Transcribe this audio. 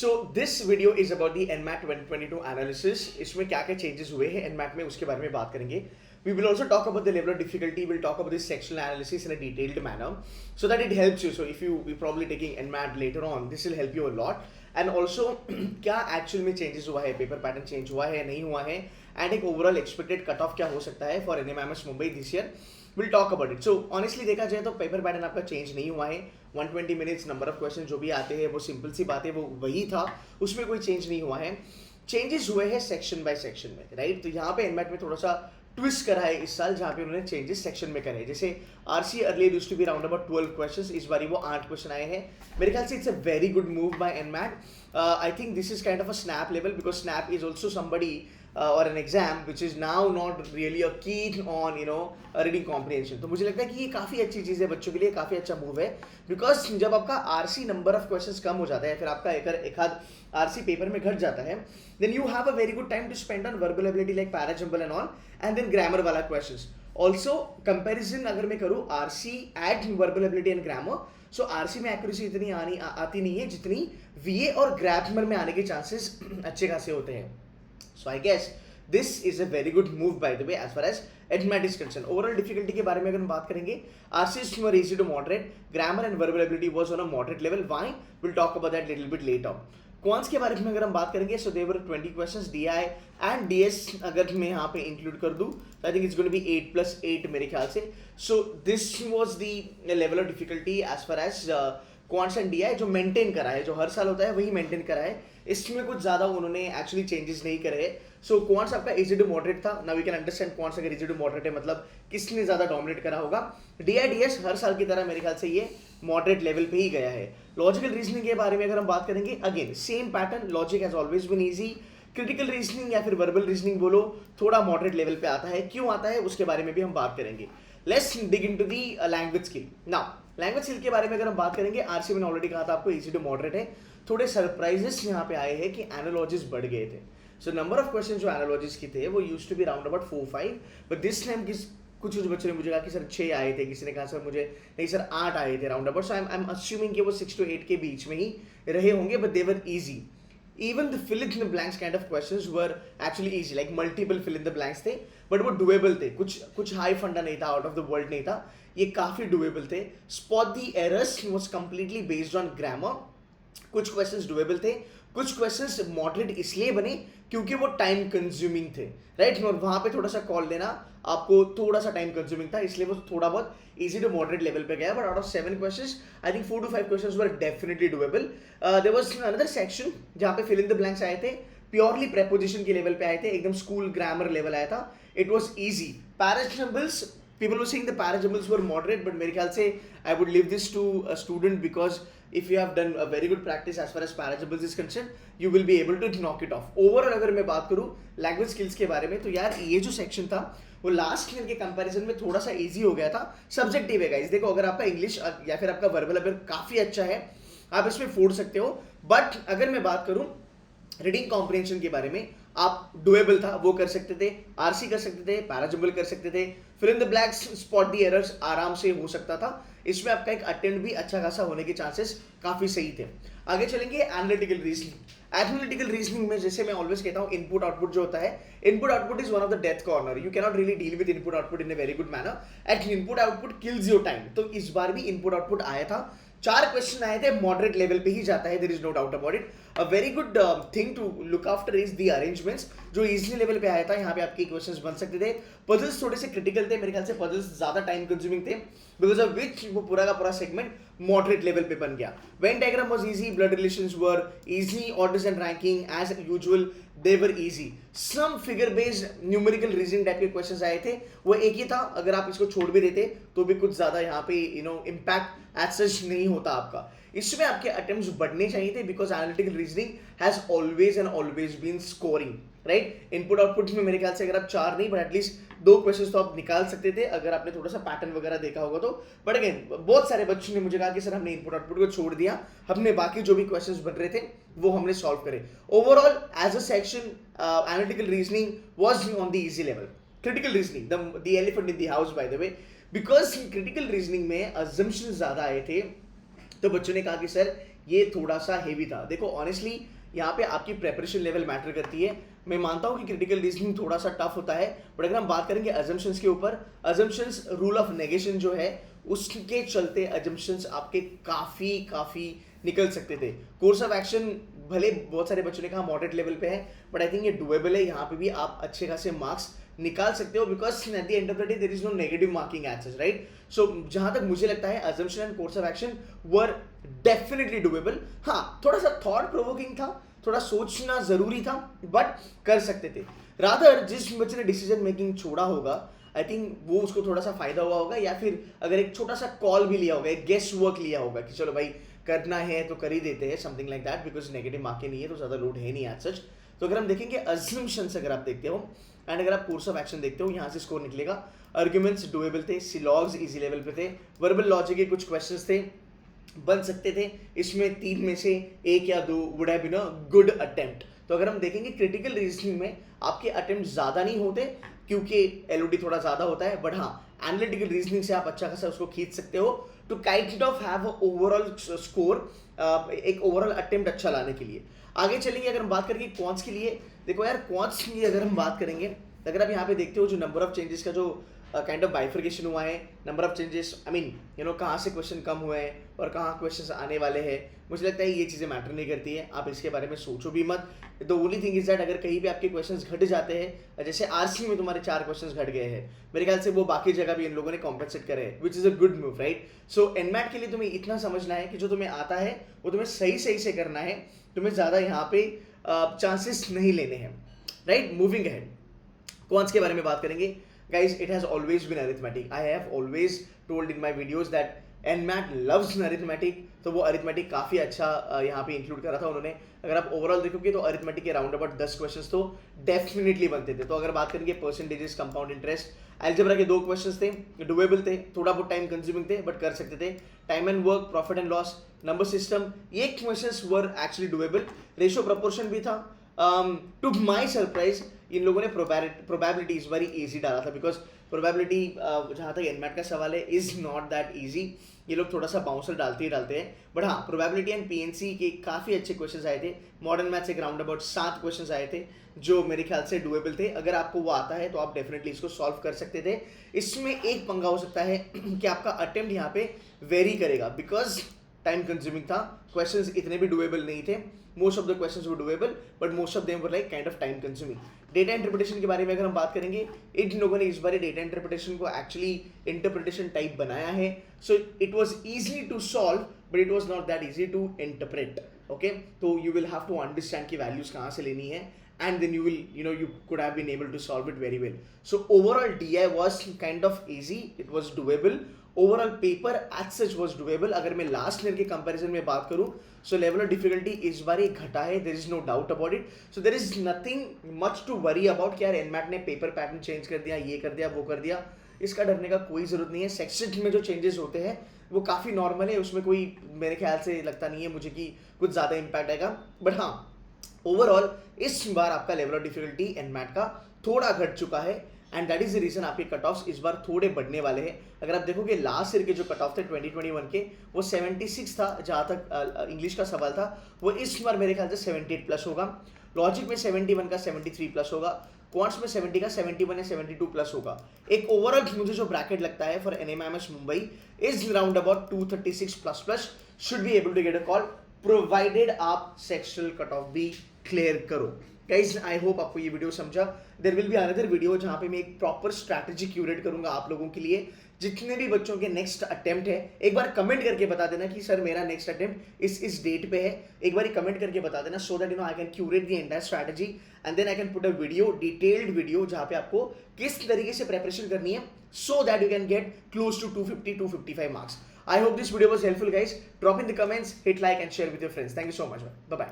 So this video is about the NMAT 2022 analysis. इसमें क्या क्या चेंजेस हुए हैं एनमैट में उसके बारे में बात करेंगे. We will also talk about the level of difficulty. We'll talk about this sectional analysis in a detailed manner so that it helps you. So if you're probably taking NMAT later on, this will help you a lot. And also क्या actual में changes हुआ है, paper pattern change हुआ है नहीं हुआ है, and एक ओवरऑल एक्सपेक्टेड कट ऑफ क्या हो सकता है for NMMS Mumbai this year. Will talk about it. So honestly देखा जाए तो पेपर पैटर्न आपका चेंज नहीं हुआ है. 120 मिनट्स नंबर ऑफ क्वेश्चन जो भी आते हैं वो सिंपल सी बात है, वो वही था, उसमें कोई चेंज नहीं हुआ है. चेंजेस हुए हैं सेक्शन बाय सेक्शन में, राइट. तो यहाँ पे एनमैट में थोड़ा सा ट्विस्ट करा है इस साल, जहाँ पे उन्होंने चेंजेस सेक्शन में करे. जैसे RC earlier used to be around about 12 questions, इस बारी वो 8 क्वेश्चन आए हैं. मेरे ख्याल से it's a very good move by NMAT. I think this is kind of a snap level because snap is also somebody or an exam which is now not really a keen on reading comprehension. तो मुझे लगता है कि ये काफ़ी अच्छी चीज़ है बच्चों के लिए, काफ़ी अच्छा मूव है. बिकॉज जब आपका आरसी नंबर ऑफ क्वेश्चंस कम हो जाता है, फिर आपका एक आध आरसी पेपर में घट जाता है, then you have a very good time to spend on verbal ability like parajumble and all, and then grammar वाला क्वेश्चंस. ऑल्सो कंपेरिजन अगर मैं करूँ RC at verbal ability and grammar, so RC में accuracy इतनी आती नहीं है जितनी वीए और ग्रामर में आने के चांसेस अच्छे खासे होते हैं. So I guess this is a very good move by the way as far as NMAT is concerned. Overall difficulty के बारे में अगर हम बात करेंगे, RCs were easy to moderate, grammar and verbal ability was on a moderate level. Why? We'll talk about that little bit later. Quants के बारे में अगर हम बात करेंगे, so there were 20 questions. DI and DS अगर मैं यहाँ पे इंक्लूड कर दूँ, I think it's going to be 8+8 मेरे ख्याल से. So this was the level of difficulty as far as quants and DI जो मेंटेन करा है, जो हर साल होता है वही मेंटेन करा है. इसमें कुछ ज़्यादा उन्होंने एक्चुअली चेंजेस नहीं करे. सो क्वांट्स आपका इजी टू मॉडरेट था. Now we can understand quants अगर इजी टू मॉडरेट है मतलब किसने ज़्यादा डोमिनेट करा होगा. DIDS हर साल की तरह मेरे ख्याल से ये मॉडरेट लेवल पे ही गया है. लॉजिकल रीजनिंग के बारे में अगर हम बात करेंगे, again same pattern, logic has always been easy. Critical reasoning या फिर वर्बल रीजनिंग बोलो, थोड़ा मॉडरेट लेवल पे आता है. क्यों आता है उसके बारे में भी हम बात करेंगे. Let's dig into the language skill. Now language skill के बारे में अगर हम बात करेंगे, आरसी मैंने ऑलरेडी कहा था आपको इजी टू मॉडरेट है. थोड़े सरप्राइजेस यहाँ पे आए हैं कि एनालॉजीज बढ़ गए थे. सो नंबर ऑफ क्वेश्चन जो एनालॉजीज की थे वो used to be around about 4-5, but this time कुछ बच्चों ने मुझे कहा कि सर 6 आए थे, किसी ने कहा सर मुझे नहीं सर 8 आए थे round about. So I am assuming कि वो 6 to 8 के बीच में ही रहे होंगे, but they were easy. Even the fill in the blanks kind of questions were actually easy, like multiple fill in the blanks थे, but वो doable थे. कुछ high फंडा नहीं था, out of the world नहीं था, ये काफ़ी doable थे. Spot the errors was completely based on grammar. कुछ questions doable थे, कुछ questions moderate इसलिए बने क्योंकि वो टाइम कंज्यूमिंग थे, राइट. और वहाँ पे थोड़ा सा कॉल लेना आपको थोड़ा सा टाइम कंज्यूमिंग था, इसलिए वो थोड़ा बहुत इजी टू मॉडरेट लेवल पे गया. But out of 7 questions I think 4 to 5 questions were definitely doable. There was another section जहाँ पे फिल इन द ब्लैंक्स आए थे, प्योरली प्रेपोजिशन के लेवल पे आए थे, एकदम स्कूल ग्रामर लेवल आया था. It was easy. Parajumbles, people were saying the parajammals were moderate, but मेरे ख्याल से I would leave this to a student because if you have done a very good practice as far as parajammals is concerned, you will be able to knock it off. Overall अगर मैं बात करूँ language skills के बारे में, तो यार ये जो सेक्शन था वो लास्ट ईयर के कंपैरिजन में थोड़ा सा इजी हो गया था. सब्जेक्टिव है गाइस. देखो अगर आपका इंग्लिश या फिर आपका वर्बल अगर काफ़ी अच्छा है, आप इसमें फोड़ सकते हो. बट अगर मैं बात करूँ रीडिंग कॉम्प्रिहेंशन के बारे में, आप डुएबल था, वो कर सकते थे. आरसी कर सकते थे, पैराजम्बल कर सकते थे, fill in the blanks, spot the errors आराम से हो सकता था. इसमें आपका एक अटेम्प्ट भी अच्छा खासा होने के चांसेस काफ़ी सही थे. आगे चलेंगे एनालिटिकल रीजनिंग. एनालिटिकल रीजनिंग में जैसे मैं ऑलवेज कहता हूँ, इनपुट आउटपुट जो होता है, input output is one of the death corner. You cannot really deal with input output in a very good manner, and input output kills your time. तो इस बार भी इनपुट आउटपुट आया था, 4 क्वेश्चन आए थे, मॉडरेट लेवल पे ही जाता है, there is no doubt about it. A very good thing to look after is the arrangements, जो इजी लेवल पे आया था. यहाँ पे आपके क्वेश्चंस बन सकते थे. पजल्स थोड़े से क्रिटिकल थे, मेरे ख्याल से पजल्स ज्यादा टाइम कंज्यूमिंग थे, बिकॉज ऑफ विच वो पूरा का पूरा सेगमेंट मॉडरेट लेवल पे बन गया. Venn diagram was easy, blood relations were easy, orders and ranking as usual they were easy. Some figure based numerical reasoning type के क्वेश्चंस आए थे, वो एक ही था. अगर आप इसको छोड़ भी देते तो भी कुछ ज्यादा यहाँ पे इम्पैक्ट एज सच नहीं होता आपका. इसमें आपके अटेम्प्ट्स बढ़ने चाहिए थे because analytical reasoning has always and always been scoring, right. Input output में मेरे ख्याल से अगर आप 4 नहीं बट एटलीस्ट 2 क्वेश्चंस तो आप निकाल सकते थे अगर आपने थोड़ा सा पैटर्न वगैरह देखा होगा तो. बट अगेन बहुत सारे बच्चों ने मुझे कहा कि सर हमने इनपुट आउटपुट को छोड़ दिया, हमने बाकी जो भी क्वेश्चंस बन रहे थे वो हमने सॉल्व करे. Overall as a section analytical reasoning was on the easy level. Critical reasoning the elephant in the house by the way, because critical reasoning में अजम्पशंस ज्यादा आए थे, तो बच्चों ने कहा कि सर ये थोड़ा सा हेवी था। देखो ऑनेस्टली यहाँ पे आपकी प्रेपरेशन लेवल मैटर करती है। मैं मानता हूँ कि क्रिटिकल रीजनिंग थोड़ा सा टफ होता है, बट अगर हम बात करेंगे अजम्पशंस के ऊपर, अजम्पशंस रूल ऑफ नेगेशन जो है उसके चलते अजम्पशंस आपके काफ़ी निकल सकते थे। कोर्स ऑफ एक्शन भले बहुत सारे बच्चों ने कहा मॉडरेट लेवल पे है, बट आई थिंक ये डुएबल है। यहाँ पे भी आप अच्छे खासे मार्क्स निकाल सकते हो, because at the end of the day there is no negative marking as such, right. So जहां तक मुझे लगता है assumption and course of action were definitely doable. हाँ, थोड़ा सा थॉट प्रोवोकिंग था, थोड़ा सोचना जरूरी था, बट कर सकते थे। रादर जिस बच्चे ने डिसीजन मेकिंग छोड़ा होगा, आई थिंक वो उसको थोड़ा सा फायदा हुआ होगा, या फिर अगर एक छोटा सा कॉल भी लिया होगा, एक गेस वर्क लिया होगा कि चलो भाई करना है तो कर ही देते हैं, something like that, because negative marking नहीं है तो ज्यादा लोड है नहीं एज सच। तो अगर हम देखेंगे अजम्पशंस अगर आप देखते हो एंड अगर आप कोर्स ऑफ एक्शन देखते हो, यहाँ से स्कोर निकलेगा। आर्ग्यूमेंट्स डुएबल थे, सिलॉग्स इजी लेवल पे थे, वर्बल लॉजिक के कुछ क्वेश्चंस थे, बन सकते थे। इसमें 3 में से 1 या 2 would have been a good attempt. तो अगर हम देखेंगे क्रिटिकल रीजनिंग में आपके अटेम्प्ट ज़्यादा नहीं होते क्योंकि एलओडी थोड़ा ज़्यादा होता है, बट हाँ एनालिटिकल रीजनिंग से आप अच्छा खासा उसको खींच सकते हो to kind of have overall score, एक ओवरऑल अटेम्प्ट अच्छा लाने के लिए। आगे चलेंगे अगर हम बात करेंगे क्वांट्स के लिए। देखो यार क्वांट्स की अगर हम बात करेंगे, अगर आप यहाँ पे देखते हो जो नंबर ऑफ चेंजेस का जो काइंड ऑफ बाइफर्केशन हुआ है, number of changes, I mean you know कहाँ से क्वेश्चन कम हुए हैं और कहाँ क्वेश्चन आने वाले हैं, मुझे लगता है ये चीज़ें मैटर नहीं करती है। आप इसके बारे में सोचो भी मत। The only thing is that अगर कहीं भी आपके क्वेश्चंस घट जाते हैं, जैसे आरसी में तुम्हारे 4 क्वेश्चंस घट गए हैं, मेरे ख्याल से वो बाकी जगह भी इन लोगों ने कॉम्पेंसेट करे हैं, which is a good move, right. So NMAT के लिए तुम्हें इतना समझना है कि जो तुम्हें आता है वो तुम्हें सही से करना है, तुम्हें ज़्यादा यहाँ पे चांसेस नहीं लेने हैं, राइट। मूविंग अहेड, क्वांट्स के बारे में बात करेंगे। Guys, it has always been arithmetic. I have always told in my videos that NMAT loves arithmetic. तो वो arithmetic काफ़ी अच्छा यहाँ पे इंक्लूड करा था उन्होंने। अगर आप ओवरऑल देखोगे तो arithmetic के राउंड अबाउट 10 क्वेश्चंस तो डेफिनेटली बनते थे। तो अगर बात करेंगे परसेंटेजेस, कंपाउंड इंटरेस्ट, अलजेब्रा के 2 क्वेश्चंस थे, डुएबल थे, थोड़ा बहुत टाइम कंज्यूमिंग थे बट कर सकते थे। Time and work, profit and loss, number system, ये questions were actually doable. Ratio proportion भी था। टू माई सरप्राइज इन लोगों ने प्रोबेबिलिटी इज वेरी इजी डाला था, बिकॉज प्रोबेबिलिटी जहाँ तक एनमैट का सवाल है इज नॉट दैट इजी। ये लोग थोड़ा सा बाउंसर डालते हैं, बट हाँ प्रोबेबिलिटी एंड पीएनसी के काफ़ी अच्छे क्वेश्चंस आए थे। मॉडर्न मैथ्स एक राउंड अबाउट 7 क्वेश्चंस आए थे जो मेरे ख्याल से डुएबल थे। अगर आपको वो आता है तो आप डेफिनेटली इसको सॉल्व कर सकते थे। इसमें एक पंगा हो सकता है कि आपका अटेम्प्ट यहाँ पे वेरी करेगा, बिकॉज टाइम कंज्यूमिंग था, क्वेश्चंस इतने भी डुएबल नहीं थे। Most of the questions were doable but most of them were like kind of time consuming. Data interpretation के बारे में अगर हम बात करेंगे, इन लोगों ने इस बार डेटा इंटरप्रिटेशन को एक्चुअली इंटरप्रिटेशन टाइप बनाया है। So it was easy to solve but it was not that easy to interpret. Okay, तो you will have to understand की वैल्यूज कहाँ से लेनी है and then you could have been able to solve it very well. So overall DI was kind of easy, it was doable. Overall paper as such was doable. अगर मैं last year के comparison में बात करूँ, so level of difficulty इस बार एक घटा है, there is no doubt about it. So there is nothing much to worry about कि यार एनमैट ने पेपर पैटर्न चेंज कर दिया, ये कर दिया, वो कर दिया, इसका डरने का कोई जरूरत नहीं है। सेक्शन में जो चेंजेस होते हैं वो काफ़ी नॉर्मल है, उसमें कोई मेरे ख्याल से लगता नहीं है मुझे कि कुछ ज़्यादा इम्पैक्ट आएगा। बट हाँ ओवरऑल इस बार आपका लेवल ऑफ डिफिकल्टी एनमैट का थोड़ा घट चुका है and that is the reason आपके कट ऑफ्स इस बार थोड़े बढ़ने वाले हैं। अगर आप देखोगे लास्ट ईयर के जो कट ऑफ थे 2021 के वो 76 था, जहाँ तक इंग्लिश का सवाल था, वो इस बार मेरे ख्याल से 78 प्लस होगा। लॉजिक में 71 का 73 प्लस होगा, क्वांट्स में 70 का 71 या 72 प्लस होगा। एक ओवरऑल मुझे जो ब्रैकेट लगता है for NMIMS Mumbai is round about 236 plus plus should be able to get a call provided आप सेक्शनल कट ऑफ भी क्लियर करो। गाइज आई होप आपको ये वीडियो समझा। There will be another video जहाँ पे मैं एक प्रॉपर स्ट्रैटेजी क्यूरेट करूंगा आप लोगों के लिए। जितने भी बच्चों के नेक्स्ट अटेम्प्ट है एक बार कमेंट करके बता देना कि सर मेरा नेक्स्ट अटेम्प्ट इस डेट पे है, एक बार कमेंट करके बता देना, so that I can curate the entire strategy and then I can put a video, detailed video जहाँ पे आपको किस तरीके से प्रेपरेशन करनी है, so that you can get close to 250-255 marks. I hope this video was helpful, guys. Drop in the comments, hit like and share with your friends. Thank you so much. Bye bye.